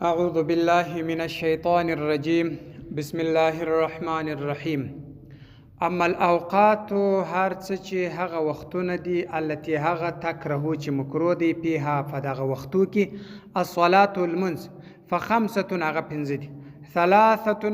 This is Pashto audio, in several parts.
اعوذ بالله من الشیطان الرجیم بسم الله الرحمن الرحیم. اما الاوقات هر څه چې هغه وختونه دي التي هغه تکرهو چې مکروه دي پیها په دغه وختو کې الصلاة المنز فخمسه هغه پنځه دي ثلاثه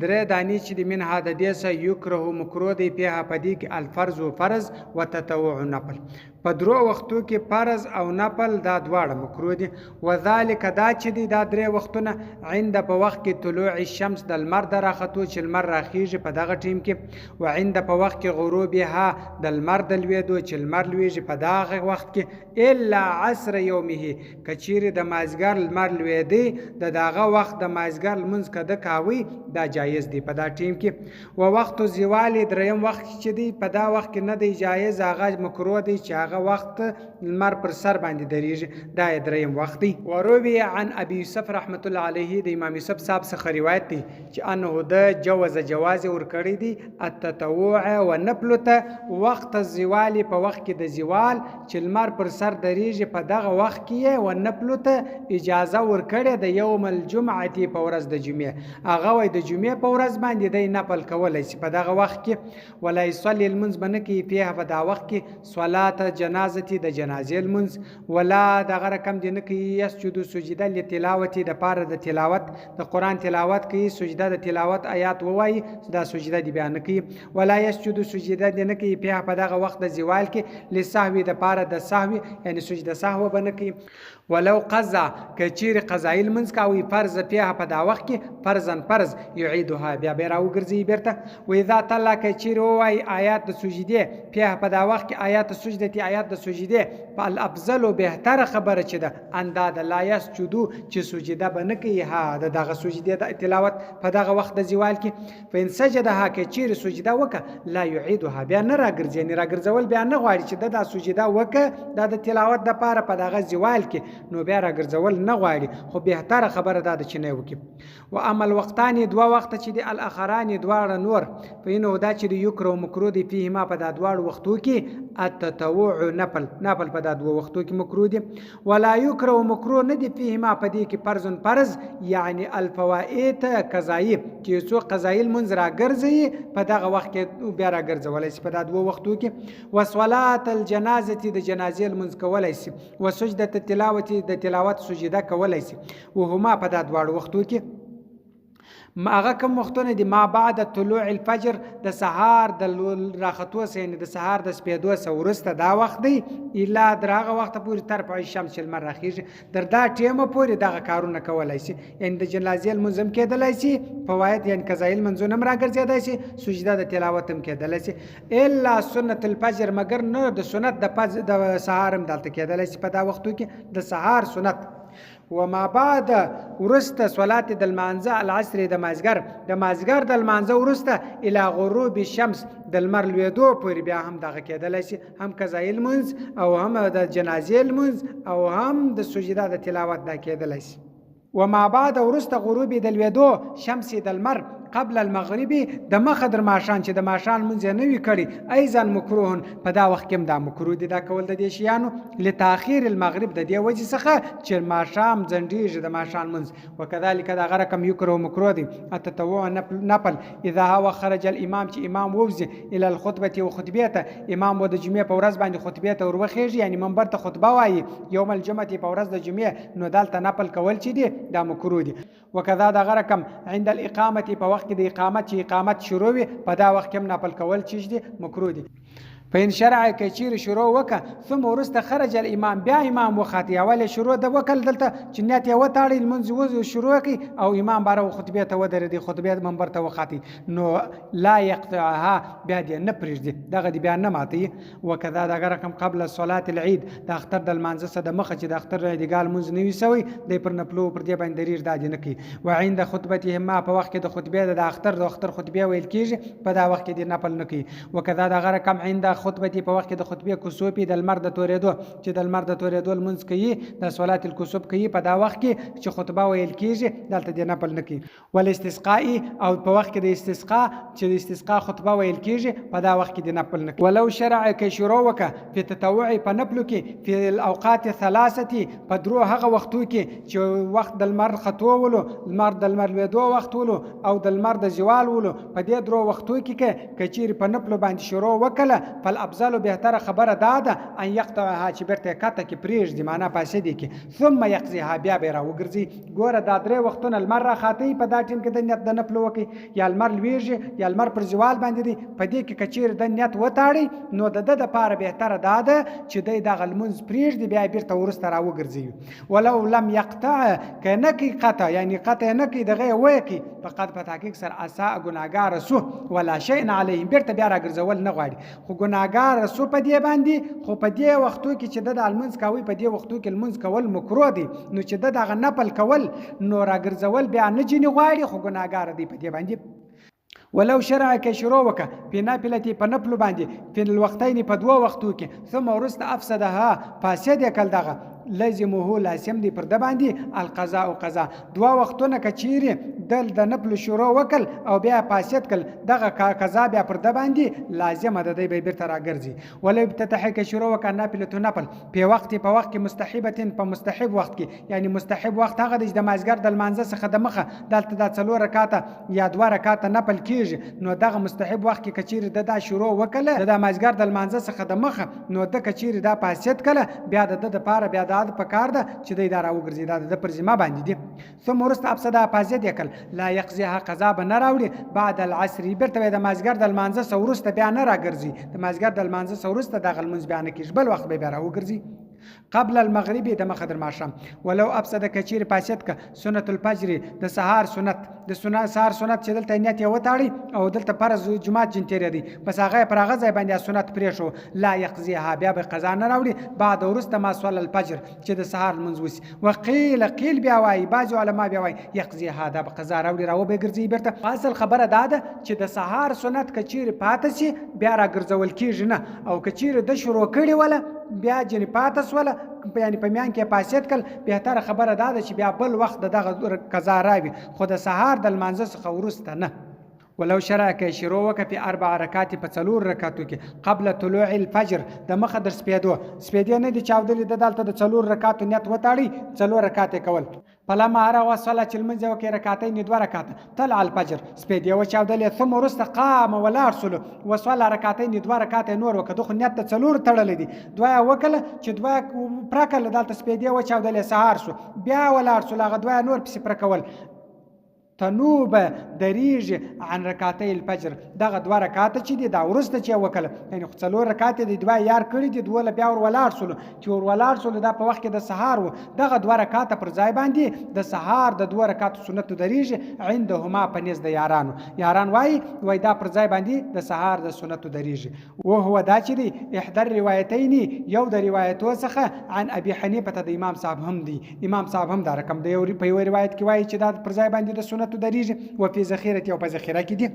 درې دانی چې د منها د دې سه یکره مکروه دی پیها په دې کې الفرض و فرض و تطوع نفل په درو وختو کې فرض او نفل دا دواړه مکروه دي. وذالک دا چې دی دا درې وختونه عند په وخت کې طلوع الشمس د لمر د راختو چې لمر راخیږي په دغه ټیم کې، و عند په وخت کې غروبها د لمر د لویدو چې لمر لویږي په دغه وخت کې، الا عصر یومه کچیر د مازګر لمر لویدي د دغه وخت د مازګر لمونځ کده کاوی دا جایز دی په دا ټیم کې. و وخت زوال دریم وخت چې دی په دا وخت کې نه دی جایز، هغه مکروه دی چې هغه وخت لمر پر سر باندې دریږي دا دریم وخت دی. وروي عن ابي يوسف رحمت الله علیه د امام یوسف صاحب څخه روایت دی چې انه د جواز ورکړی دی التطوع و نفل ته وخت الزوال په وخت کې د زوال چې لمر پر سر دریږي په دغه وخت کې، و نفل ته اجازه ورکړی د یوم الجمعه په ورځ د جمعه، هغه وای د جمعې په ورځ باندې د نفل کولای شي په دغه وخت کې. ولا يصلي المنز بنکی په په دا وخت کې صلات جنازه د جنازې المنز، ولا دغه رقم دي نه کې یسجد سجده لتلاوت د پاره د تلاوت د قران تلاوت کې سجده د تلاوت آیات وای دا سجده دی بیان کې، ولا یسجد سجده دي نه کې په دغه وخت د زوال کې لسهو د پاره د سهو یعنی سجده سهو بنکی. ولو قضا کچیر قضای المنز کوي فرض په دا وخت کې فرضاً فرض يعيدها بیا راو ګرځي بیرته. و اذا تلا کچیر وای آیات د سجده په دا وخت کې آیات سجده آیات د سجده په الافضل بهتر خبره چي ده انداد لا يسجدو چې سجده بنکي ها دغه سجده د تلاوت په دغه وخت د زوال کې. فین سجدها کچیر سجده وک لا يعيدها بیا نه راګرځي نه راګرځول بیا نه غواړي چې د سجده وک د تلاوت د پاره په دغه زوال کې نو بیا راګرځول نه غواړي، خو بهتر خبره ده چې نه وکي. و عمل وختانی دوا وخت چې د الاخران دواړه نور فینو دا چې یکرو مکروه دی فيه ما په دا دواړو وختو کې التطوع نفل په دا دوه وختو کې مکروه دی. ولا یکرو مکروه نه دی فيه ما په دې کې فرض یعنی الفوائد قضایی چې څو قضایی المنذ راګرځي په دغه وخت کې بیا راګرځولای شي په دا دوه وختو کې. وصلات الجنازه د جنازې المنذ کولای شي، وسجده التلاوت د تلاوت سجده کولای شي، وهما په دا دواړو وختو کې ما هغه کوم وختونه دي ما بعد طلوع الفجر د سهار د راختو سین د سهار د سپیدو سورسته دا وخت دی الا درغه وخت پورې تر په شمس المر راخیږي در دا ټیمه پورې دغه کارونه کولای شي، ان د جنازې المنظم کېدلای شي فواید یعنی قضایل منځونه راګرځیدای شي، سجده د تلاوت هم کېدلای شي، الا سنت الفجر مگر نه د سنت د سهار هم دلته کېدلای شي په دا وختو کې د سهار سنت. وما بعد ورسته صلات د المانزه العصر د مازګر د المانزه ورسته الى غروب الشمس د لمر لویدو پورې بیا هم دغه کېدلای شي، هم قضای المنز او هم د جنازې المنز او هم د سجده د تلاوت دا کېدلای شي. وما بعد ورسته غروب د لویدو شمس د لمر قبل المغربي د مخدر ماشان چې د ماشان منځ نه وی کړي ایزن مکروهن په دا وخت کې دا مکروه دي دا کول د دې شیانو لتاخير المغرب د دې وجه څخه چې ماشام ځنډیږي د ماشان منځ. وکذلك دا غره کم یکرو مکروه دي التطوع نفل اذا هو خرج الامام چې امام ووزي الى الخطبه و خطبته امام و د جمعې په ورځ باندې خطبه ته وروخیږي یعنی منبر ته خطبه وایي یوم الجمعه په ورځ د جمعې نو دالته نفل کول چې دي دا مکروه دي. وکذا دا غره کم عند الاقامه په وخت د اقامت چې اقامت شروع وي په دا وخت کې نفل کول چې دي مکروه دي. فإن شرع کچیر شروع وکا ثم ورست خرج الامام بیا امام وخاطی اول شروع د وکل دلته جنات یو تاړي المنځ شروع کی او امام بارو خطبه ته ودرې دی خطبه منبر ته وخاطی نو لا يقطعها بیا دې نه پرېږدي دغه دی بیا نه ماتي. وکذا دغه رقم قبل صلاه العيد د اختر د المنځ سره د مخه چې د اختر د ګال منځ نوي سوی د پر نپلو پر دې باندې ریږ دادی نه کی. وعند خطبته ما په وخت د خطبه د اختر خطبه ویل کیږي په دا وخت کې د نپل نه کی. وکذا دغه رقم عند خطبه په وخت کې د خطبه کسوف د لمر د تورېدو چې د لمر د تورېدو لمونځ کوي د صلات الکسوف کوي په دا وخت کې چې خطبه ویل کیږي دلته د نفل نه کوي. ول استسقاء او په وخت کې د استسقاء چې د استسقاء خطبه ویل کیږي په دا وخت کې د نفل نه کوي. ولو شرع کې شروع وکړه په تطوع په نفل کې په الاوقات الثلاثه په درو هغه وختو کې چې وخت د لمر خطولو د لمر لویدو وخت ولو او د لمر د زوال ولو په دې درو وختو کې کچیر په نفل باندې شروع وکړه فل افضل بهتره خبره ده ان يقطعها چې برته کته کې پریږدي معنا پاسې دي کې ثم يقضيها بیا به را وګرځي. ګوره دا درې وختونه لمر را خاطي په دا ټیم کې د نیت د نفل وکي یا لمر لویږي یا لمر پر زوال باندې دي په دې کې کچیر د نیت وتاړي نو د پاره بهتره ده چې د دغه لمونځ پریږدي بیا بیرته ورسته را وګرځي. ولو لم يقطع کنه کې قطع یعنی قطع نه کې دغه وکی فقط په تحقیق سره اساء ګناګار سو ولا شيء عليه بیرته بیا را ګرځول نه غواړي خو ګناګار سو په دې باندې خو په دې وختو کې چې د المنځ کوي په دې وختو کې المنځ کول مکروه دي نو چې دغه نفل کول نو را ګرځول بیا نه جنې غواړي خو ګناګار دي په دې باندې. ولو شرع کې شروع وکړه په نافلتي په نفل باندې په الوقتين په دوه وختو کې ثم ورست افسدها فاسد کل دغه لازمه لازم دی پر د باندې القضاء او قضا دوه وختونه کچيري د نفل شروع وکل او بیا فاسد کل دغه قضا بیا پر د باندې لازم ده دی به بیرته راګرځي. ولې ابتتاح کې شروع وکړه نافله نفل په وخت کې مستحبه په مستحب وخت کې یعنی مستحب وخت هغه د مازګر د لمانځه څخه د مخه دلته د 4 رکعاته یا 2 رکعاته نفل کیږي نو دغه مستحب وخت کې کچيري د شروع وکله د مازګر د لمانځه څخه د مخه نو د کچيري د فاسد کله بیا د پاره بیا د پکار ده چې د اداره وګرځي د پر ذمہ باندې دي. ثم ورست افسدا فاسد یکل لا يقضيها قضا بن راوړي بعد العصر برته د مازګر د لمانځه سورست بیا نه راګرځي د مازګر د لمانځه سورست د غلمنځ بیان کیږي بل وخت به بیا راوګرځي قبل المغرب د مخدر ماشام. ولو افسد کچیر فاسد ک سنت الفجر د سحر سنت د سحر سنت چې دلته نیت یو تاړي او دلته فرض جمعه جن تیر دي بس هغه پر هغه ځای باندې سنت پرې شو لا يقضيها بیا به قضا نه راوړي بعد ورسته ما صلی الفجر چې د سحر منځ وقيل قيل بیا وای بعض علما بیا وای يقضيها د قضا راوړي راو به ګرځي برته. اصل خبره ده چې د سحر سنت کچیر پاتې شي بیا را ګرځول کیږي نه او کچیر د شروع کړي ولا بیا جن پاتس ولا یعنی په میان کې فاسد کل بهتره خبره ده چې بیا بل وخت دغه قضا راوي خو د سحر د لمانځه څخه ورسته نه. ولو شرع کې شروع وکړه په 4 رکعات په 4 رکعاتو کې قبل طلوع الفجر د مخدر سپیدو نه دي چاودلې د دالته د 4 رکعاتو نیت وتاړي 4 رکعات کول فلما را وصل چې المنځ وکړه رکعتين 2 رکعات طلع الفجر سپیدو چاودلې ثم ورست قام ولا ارسل وصل رکعتين 2 رکعات نور وکړه خو نیت 4 تړلې دي 2 وکړه چې 2 پرکل دالته سپیدو چاودلې سحر شو بیا ولا ارسل هغه 2 نور پس پرکول تنوب دریج عن رکعتي الفجر دغه 2 رکعات چې دي دا ورسته چې وکړه یعنی خو 4 رکعات دي 2 یار کړی دي 2 بیا ور ولاړ سول چې ور ولاړ سول دا په وخت کې د سحر و دغه 2 رکعات پر ځای باندې د سحر د 2 رکعات سنت دریج عندهما پنيز د یاران وای دا پر ځای باندې د سحر د سنت دریج او هو دا چې دي احدى الروايتين یو د روایتو څخه عن ابي حنیفه د امام صاحب هم دا رقم دی په یو روایت کې وای چې دا پر ځای باندې د سنت دریج وفي ذخيرتي او په ذخیره کې دي.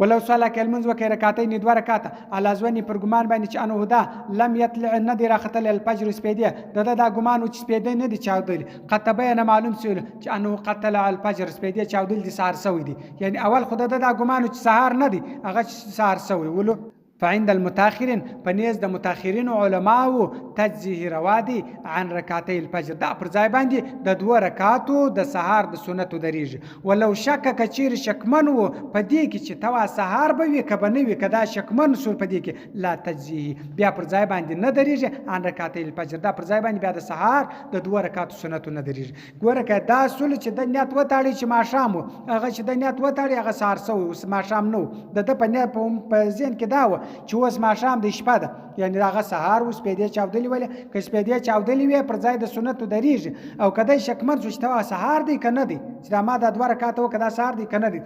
ولو صلى كالمنز وكي ركعتين 2 ركعات على زوني پر ګمان باندې چې انه دا لم يطلع ندي راختل الفجر سپیدیا دا ګمان چې سپیدې نه دي چاودل قد بین معلوم سول چې انه قتل الفجر سپیدیا چاودل دي سحر سوي دي یعنی اول خدای دا ګمان چې سحر نه دي هغه سحر سوي ولو فعند المتاخرين فنيز د متاخرين علماء تجزيه روادي عن ركعتي الفجر دا پر ځای باندې د 2 رکعاتو د سحر د سنت دریج ولو شک کچیر شکمن و پدې کې چې توا سحر به وي کبه نه وي کدا شکمن سور پدې کې لا تجزيه بیا پر ځای باندې نه دریج عن رکعتي الفجر دا پر ځای باندې بیا د سحر د 2 رکعاتو سنت نه دریج ګوره که دا سول چې د نیت وتاړي چې ما شام هغه چې د نیت وتاړي هغه سحر سو ما شام نو د په نیت په ذهن کې دا چې اوس ماښام د شپه ده یعنی هغه سهار اوس سپیدې چاودلې ولې که سپیدې چاودلې وي پر ځای د سنتو دریږي او که دی شکمن شو چې سهار دی که نه دی چې دا ما دا 2 رکعاته وکړه دا سهار دی که نه دی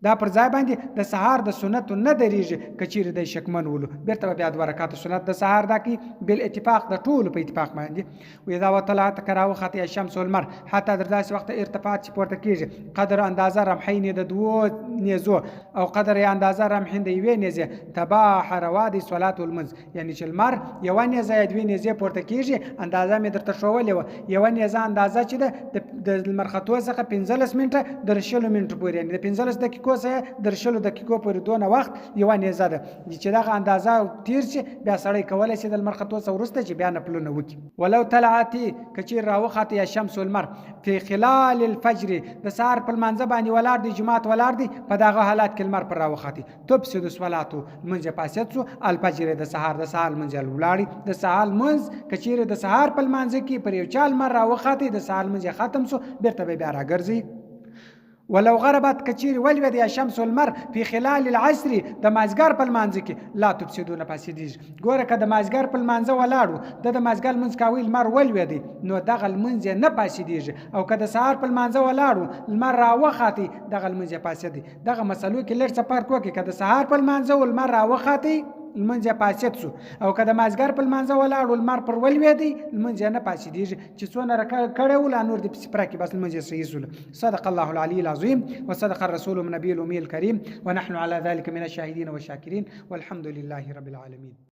دا پر ځای باندې د سهار د سنتو نه درېږي که چیرې دی شکمن ولو بېرته به بیا 2 رکعاته سنت د سهار دا کوي بالاتفاق د ټولو په اتفاق باندې. واذا وطلعت که راوخته الشمس والمر حتی در داسې وخت ارتفاعات چې پورته کېږي قدر اندازه رمحین د 2 نیزو او قدر اندازه رمحین د 1 نیزې تباح روا دی صلات المنز یعنی چې لمر 1 نیزه یا 2 نیزې پورته کېږي اندازه مې درته ښولې وه 1 نیزه اندازه چې ده د لمر ختو څخه 15 منټه در 20 منټو پورې یعنی د 15 دقیقو څخه در 20 دقیقو پورې دونه وخت 1 نیزه ده چې دغه اندازه تیر شي بیا سړی کولی شي د لمر ختو څخه وروسته چې بیا نفلونه وکړي. ولو طلعتي که چیرې راوخته یا شمس والمر فی خلال الفجر د سهار په لمانځه باندې ولاړ دی جماعت ولاړ دی په دغه حالات کې لمر پر راوخته تفسد صلاتو لمونځ فاسد سو الفجر د سهار لمونځ ولاړی د سهار لمونځ که چیرې د سهار په لمانځه کې پر یو چا لمر راوخته د سهار لمونځ ختم سو بیرته به بیا راګرځي. ولو غربت کچیر ولود یا شمس والمر فی خلال العصر د مازګر په لمانځه کې لا تفسدون فاسدیږي. ګوره که د مازګر په لمانځه ولاړو د مازګر لمونځ کوي لمر ولودي نو دغه لمونځ نه فاسدیږي او که د سهار په لمانځه ولاړو لمر راوخاتي دغه لمونځ فاسدي. دغه مسلو کې لږ څه فرق وکړي که د سهار په لمانځه لمر راوخاتي لمونځ فاسد سو او که د مازګر په لمانځه ولاړو لمر پر ولوېدی لمونځ نه فاسدېږي چې څونه کړی وو لا نور د پسې پوره کړي بس لمونځ یې صحیح سو. صدق الله العلي العظيم وصدق الرسول النبي الأمي الكريم ونحن على ذلك من الشاهدين والشاكرين والحمد لله رب العالمين.